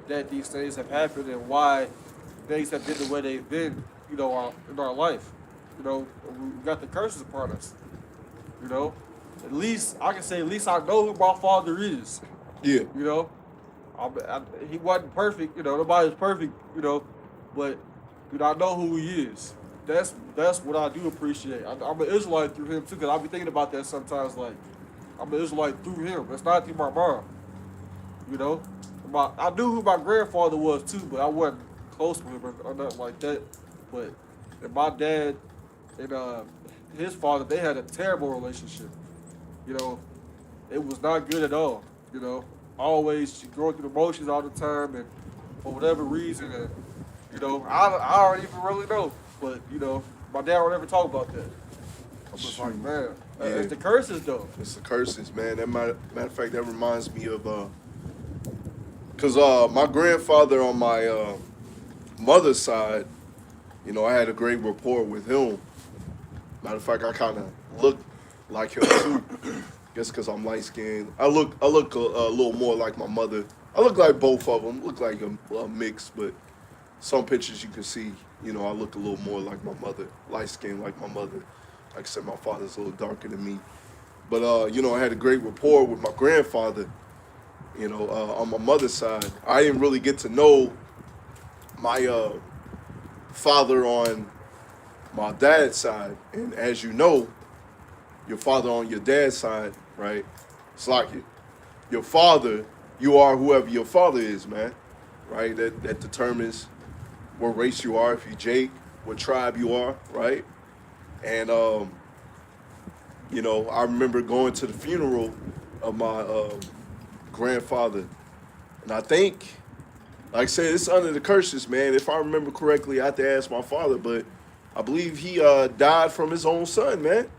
that these things have happened and why things have been the way they've been, in our life. We got the curses upon us. At least I can say, at least I know who my father is. Yeah. He wasn't perfect. Nobody's perfect. But I know who he is. That's what I do appreciate. I'm an Israelite through him too, because I be thinking about that sometimes. Like, I'm an Israelite through him. It's not through my mom. I knew who my grandfather was too, but I wasn't close with him or nothing like that. But my dad and his father, they had a terrible relationship. It was not good at all. Always going through the motions all the time, and for whatever reason, and I don't even really know. But my dad don't ever talk about that. I'm just like, man, it's the curses though. It's the curses, man. That matter of fact, that reminds me of because my grandfather on my mother's side, I had a great rapport with him. Matter of fact, I kind of look like him too. Just because I'm light skinned. I look a little more like my mother. I look like both of them. Look like a mix, but some pictures you can see, you know, I look a little more like my mother, light skinned like my mother. Like I said, my father's a little darker than me. But, you know, I had a great rapport with my grandfather, you know, on my mother's side. I didn't really get to know my father on my dad's side. And as you know, your father on your dad's side, right? It's like your father, you are whoever your father is, man, right? That determines what race you are, if you Jake, what tribe you are, right? And, you know, I remember going to the funeral of my grandfather. And I think, like I said, it's under the curses, man. If I remember correctly, I have to ask my father, but I believe he died from his own son, man.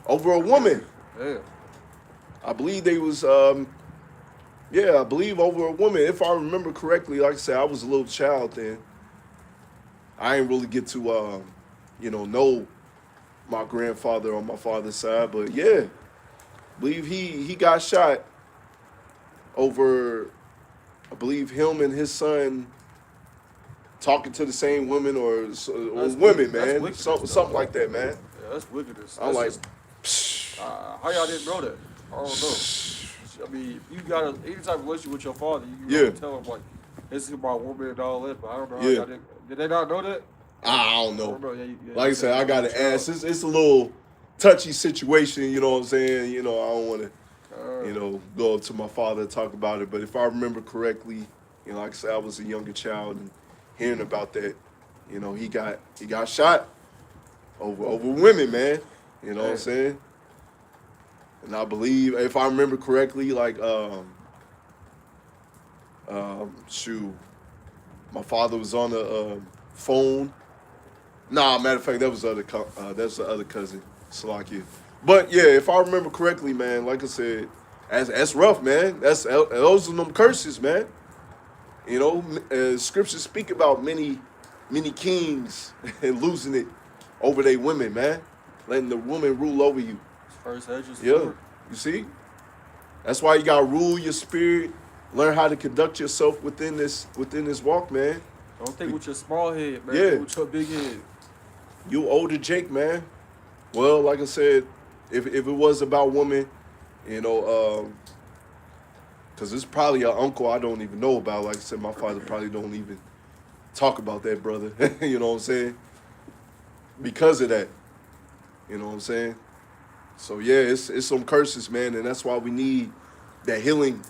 Over a woman. Yeah. I believe they was, I believe over a woman. If I remember correctly, like I said, I was a little child then. I didn't really get to, you know my grandfather on my father's side, but yeah, I believe he got shot over, I believe him and his son talking to the same women or women, man. Something like that, man. Yeah, that's wickedness. I'm like, how y'all didn't know that? I don't know. I mean, you got any type of relationship with your father, you gotta tell him, like, this is my woman and all that, but I don't know how y'all did they not know that? I don't know. Yeah, like I said, I gotta ask. It's a little touchy situation, you know what I'm saying? You know, I don't want to, you know, go up to my father and talk about it. But if I remember correctly, you know, like I said, I was a younger child and hearing about that, you know, he got shot over women, man. You know what I'm saying? And I believe, if I remember correctly, like, my father was on the phone. Nah, matter of fact, that was that's the other cousin, Salakia. But yeah, if I remember correctly, man, like I said, that's rough, man. Those are them curses, man. You know, scriptures speak about many kings and losing it over their women, man. Letting the woman rule over you. First edges. Yeah, you see? That's why you gotta rule your spirit, learn how to conduct yourself within this walk, man. Don't think with your small head, man. Yeah. Think with your big head. You older Jake, man. Well, like I said, if it was about women, you know, because it's probably an uncle I don't even know about. Like I said, my father probably don't even talk about that, brother. You know what I'm saying? Because of that. You know what I'm saying? So, yeah, it's some curses, man, and that's why we need that healing.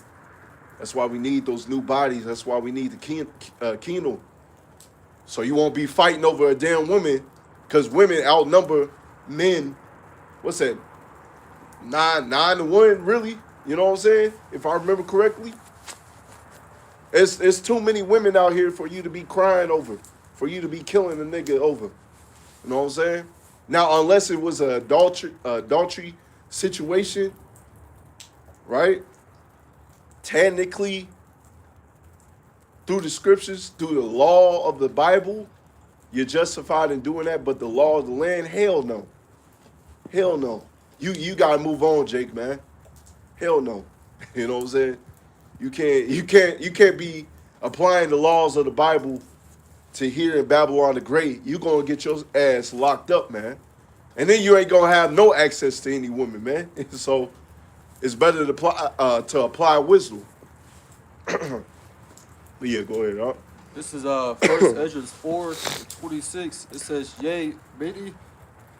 That's why we need those new bodies. That's why we need the kingdom. So you won't be fighting over a damn woman, because women outnumber men. What's that? 9-1, really? You know what I'm saying? If I remember correctly. It's too many women out here for you to be crying over, for you to be killing a nigga over. You know what I'm saying? Now, unless it was an adultery situation, right? Technically, through the scriptures, through the law of the Bible, you're justified in doing that. But the law of the land, hell no. Hell no. You gotta move on, Jake, man. Hell no. You know what I'm saying? You can't be applying the laws of the Bible to here in Babylon the Great. You're gonna get your ass locked up, man. And then you ain't gonna have no access to any woman, man. So it's better to apply wisdom. Yeah, go ahead, huh? This is First Esdras 4:26. It says, "Yea, many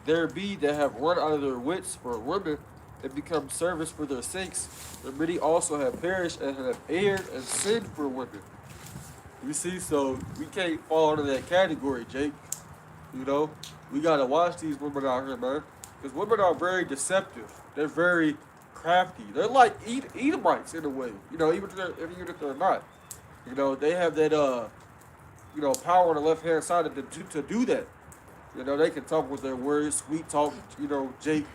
there be that have run out of their wits for women and become servants for their sakes. And many also have perished and have erred and sinned for women." You see, so we can't fall under that category, Jake. You know, we gotta watch these women out here, man, because women are very deceptive. They're very crafty. They're like Edomites in a way. You know, even if they're not. You know, they have that power on the left hand side to do that. You know, they can talk with their words, sweet talk. You know, Jake.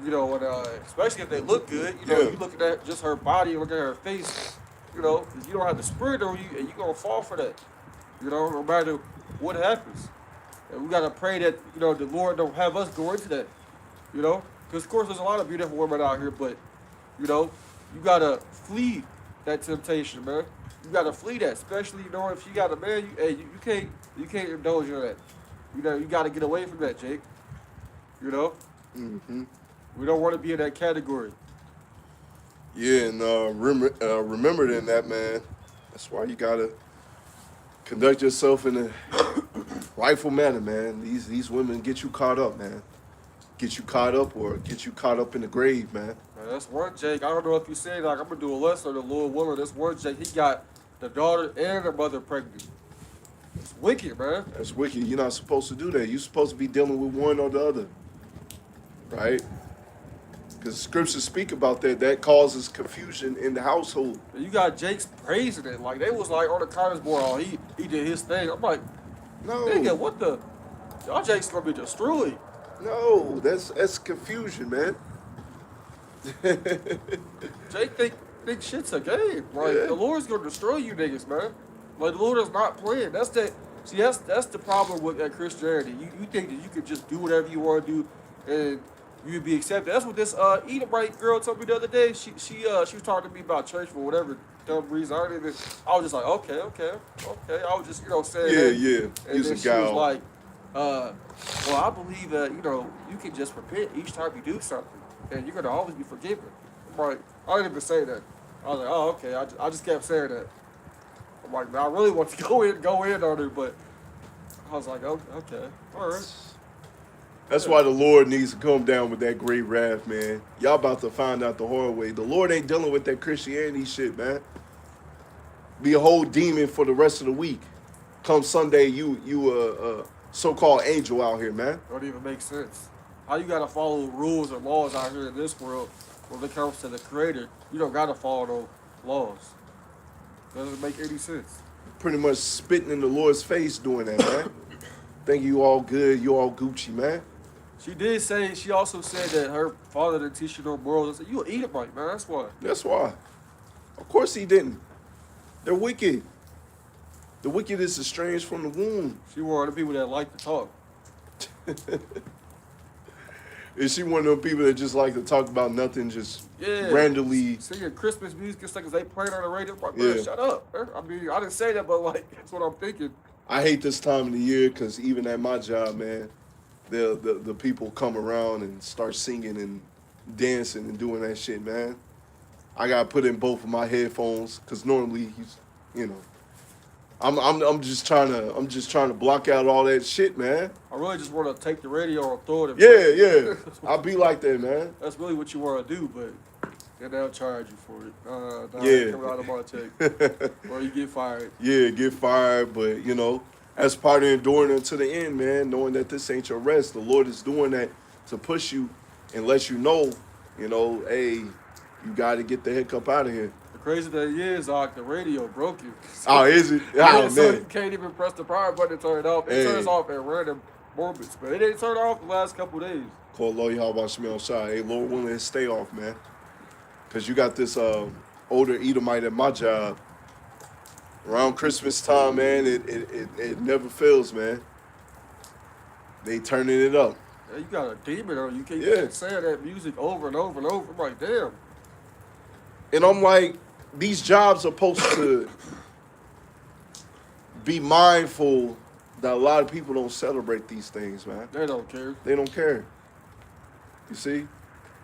You know, and especially if they look good. You know, you looking at just her body, looking at her face. You know, 'cause you don't have the spirit on you, and you're gonna fall for that. You know, no matter what happens. And we gotta pray that, you know, the Lord don't have us go into that, you know? Because, of course, there's a lot of beautiful women out here, but, you know, you gotta flee that temptation, man. You gotta flee that, especially, you know, if you got a man, you can't indulge in that. You know, you gotta get away from that, Jake. You know? Mm-hmm. We don't want to be in that category. Yeah, and remember in that, man, that's why you gotta conduct yourself in a rightful manner, man. These women get you caught up, man. Get you caught up or get you caught up in the grave, man. Man, that's one Jake. I don't know if you said, like, I'm gonna do a lesson on the Lord Woman. That's one Jake. He got the daughter and the mother pregnant. It's wicked, man. That's wicked. You're not supposed to do that. You're supposed to be dealing with one or the other, right? Because scriptures speak about that. That causes confusion in the household. And you got Jake's praising it. Like, they was like on the comments board, oh, he did his thing. I'm like, No, nigga, what the? Y'all Jake's gonna be destroyed. no, that's confusion, man. Jake think shit's a game. Like, Yeah. the Lord's gonna destroy you niggas, man. Like, the Lord is not playing. That's the problem with Christianity. You think that you could just do whatever you want to do and you'd be accepted. That's what this Edomite girl told me the other day. She was talking to me about church for whatever dumb reason. I was just like, okay. I was just, you know, saying that. Yeah. And Use then a she was gal. like, well, I believe that, you know, you can just repent each time you do something, and you're gonna always be forgiven. I'm like, I didn't even say that. I was like, oh, okay. I just kept saying that. I'm like, I really want to go in on her, but I was like, oh, okay, all right. That's why the Lord needs to come down with that great wrath, man. Y'all about to find out the hard way. The Lord ain't dealing with that Christianity shit, man. Be a whole demon for the rest of the week. Come Sunday, you a so-called angel out here, man. Don't even make sense. How you gotta follow rules and laws out here in this world when it comes to the Creator? You don't gotta follow those laws. Doesn't make any sense. Pretty much spitting in the Lord's face doing that, man. Think you all good, you all Gucci, man. She also said that her father didn't teach you no morals. I said, you an Edomite, man, that's why. That's why. Of course he didn't. They're wicked. The wicked is estranged from the womb. She one of the people that like to talk. Is she one of them people that just like to talk about nothing, just randomly? Singing Christmas music and stuff because they playing on the radio. I'm like, Yeah. man, shut up. Man. I mean, I didn't say that, but like, that's what I'm thinking. I hate this time of the year because even at my job, man, the people come around and start singing and dancing and doing that shit, man. I gotta put in both of my headphones because normally, you know, I'm just trying to block out all that shit, man. I really just want to take the radio and throw it in. Yeah. I'll be like that, man. That's really what you want to do, but then they'll charge you for it. Yeah. Coming out of my check. Or you get fired. Yeah, get fired, but you know, as part of enduring until the end, man, knowing that this ain't your rest. The Lord is doing that to push you and let you know, hey, you got to get the heck up out of here. The crazy thing is, the radio broke you. Oh, is it? Yeah, Oh, so you man. can't even press the power button to turn it off. It turns off at random moments, but it didn't turn off the last couple days. Call Lord YASHAMIAHLA. Hey, Lord willing to stay off, man. Because you got this older Edomite at my job. Around Christmas time, man, it never fails, man. They turning it up. Yeah, you got a demon on you. You Yeah. keep saying that music over and over and over. I'm like, damn. And I'm like, these jobs are supposed to be mindful that a lot of people don't celebrate these things, man. They don't care. They don't care. You see?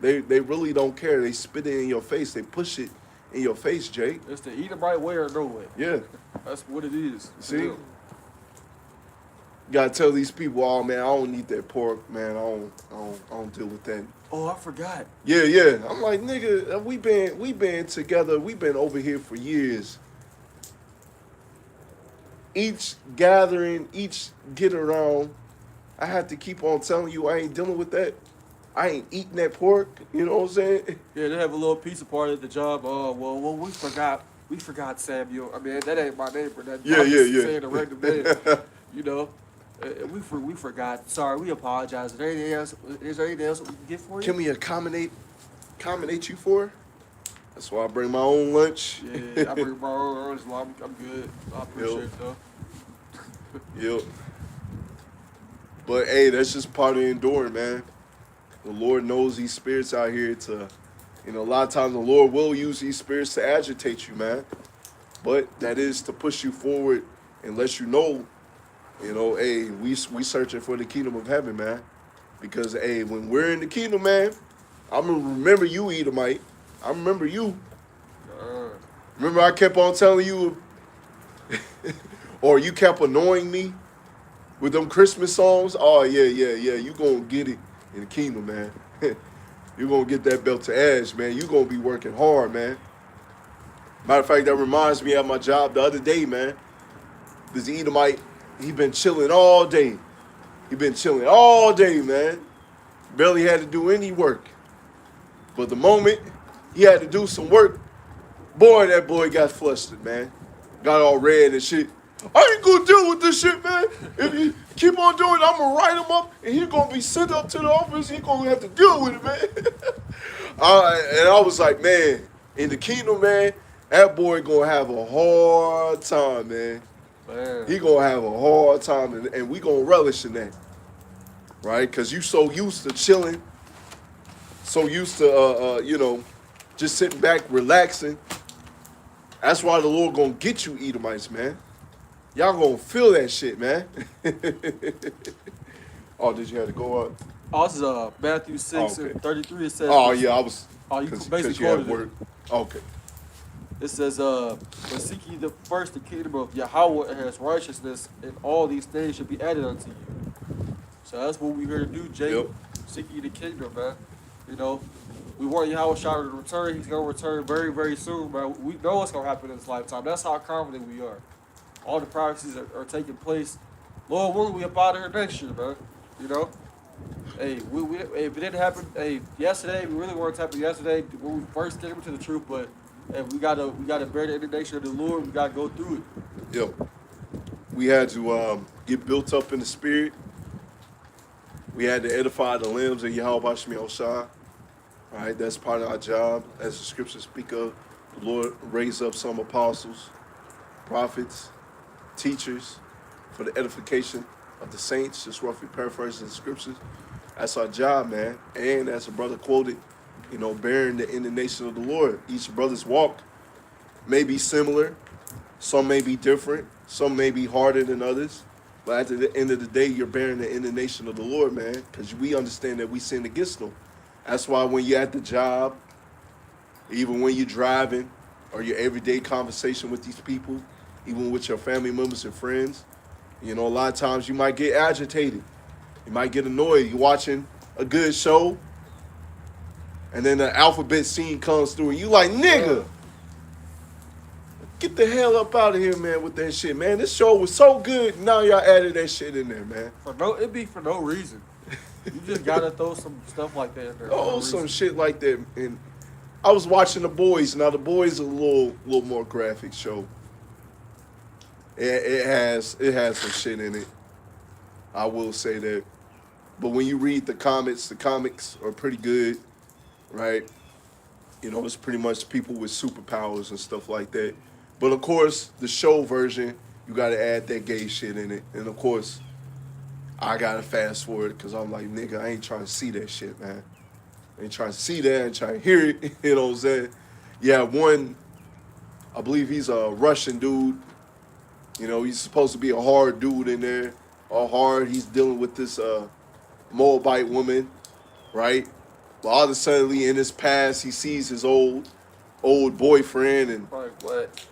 They really don't care. They spit it in your face. They push it in your face, Jake. It's the eat the right way or no way. Yeah. That's what it is. See? Yeah. You gotta tell these people, oh man, I don't eat that pork, man. I don't deal with that. Oh, I forgot. Yeah. I'm like, nigga, we been together, we been over here for years. Each gathering, each get around, I have to keep on telling you I ain't dealing with that. I ain't eating that pork. You know what I'm saying? Yeah, they have a little pizza party at the job. Oh, well, we forgot Samuel. I mean, that ain't my name, but that Yeah. I'm just saying a random name. You know, we forgot. Sorry, we apologize. Is there anything else? Is there anything else we can get for you? Can we accommodate you for? That's why I bring my own lunch. Yeah, I bring my own lunch. I'm good. I appreciate it though. Yep. But hey, that's just part of enduring, man. The Lord knows these spirits out here to, a lot of times the Lord will use these spirits to agitate you, man. But that is to push you forward and let you know, hey, we searching for the kingdom of heaven, man. Because, hey, when we're in the kingdom, man, I'm going to remember you, Edomite. I remember you. Remember I kept on telling you, or you kept annoying me with them Christmas songs? Oh, yeah. You going to get it in the kingdom, man. You're going to get that belt to edge, man. You're going to be working hard, man. Matter of fact, that reminds me of my job the other day, man. This Edomite, he been chilling all day. Man. Barely had to do any work. But the moment he had to do some work, boy, that boy got flustered, man. Got all red and shit. I ain't gonna deal with this shit, man. If you keep on doing it, I'm gonna write him up, and he's gonna be sent up to the office. He's gonna have to deal with it, man. And I was like, man, in the kingdom, man, that boy gonna have a hard time, man. He gonna have a hard time, and we gonna relish in that, right? Because you so used to chilling, so used to, just sitting back, relaxing. That's why the Lord gonna get you, Edomites, man. Y'all gonna feel that shit, man. Oh, did you have to go up? Oh, this is Matthew 6 and 33. It says. Oh, yeah, I was. Oh, you basically you had quoted work. Okay. It says, but seek ye first the kingdom of Yahweh and his righteousness, and all these things should be added unto you. So that's what we're here to do, Jake. Yep. Seek ye the kingdom, man. We want Yahweh to return. He's going to return very, very soon, man. We know what's going to happen in this lifetime. That's how confident we are. All the prophecies are taking place. Lord willing, we up out of here next year, man. Hey, if it didn't happen, yesterday, we really wanted to happen yesterday when we first came into the truth, but hey, we gotta bear the indignation of the Lord. We gotta go through it. Yep. We had to get built up in the spirit. We had to edify the limbs of Yahweh Shemiah. All right, that's part of our job. As the scriptures speak of, the Lord raised up some apostles, prophets, teachers for the edification of the saints, just roughly paraphrasing the scriptures. That's our job, man. And as a brother quoted, bearing the indignation of the Lord. Each brother's walk may be similar. Some may be different. Some may be harder than others. But at the end of the day, you're bearing the indignation of the Lord, man, because we understand that we sin against him. That's why when you're at the job, even when you're driving, or your everyday conversation with these people, even with your family members and friends, a lot of times you might get agitated. You might get annoyed. You're watching a good show, and then the alphabet scene comes through, and you like, nigga, get the hell up out of here, man, with that shit, man. This show was so good, now y'all added that shit in there, man. It'd be for no reason. You just gotta throw some stuff like that in there. Some shit like that. And I was watching The Boys. Now, The Boys is a little more graphic show. It has some shit in it. I will say that. But when you read the comics are pretty good, right? It's pretty much people with superpowers and stuff like that. But of course, the show version, you gotta add that gay shit in it. And of course, I gotta fast forward because I'm like, nigga, I ain't trying to see that shit, man. I ain't trying to see that. I ain't trying to hear it. You know what I'm saying? Yeah, one, I believe he's a Russian dude. He's supposed to be a hard dude in there. All hard. He's dealing with this Moabite woman, right? But all of a sudden, in his past, he sees his old boyfriend, and like what?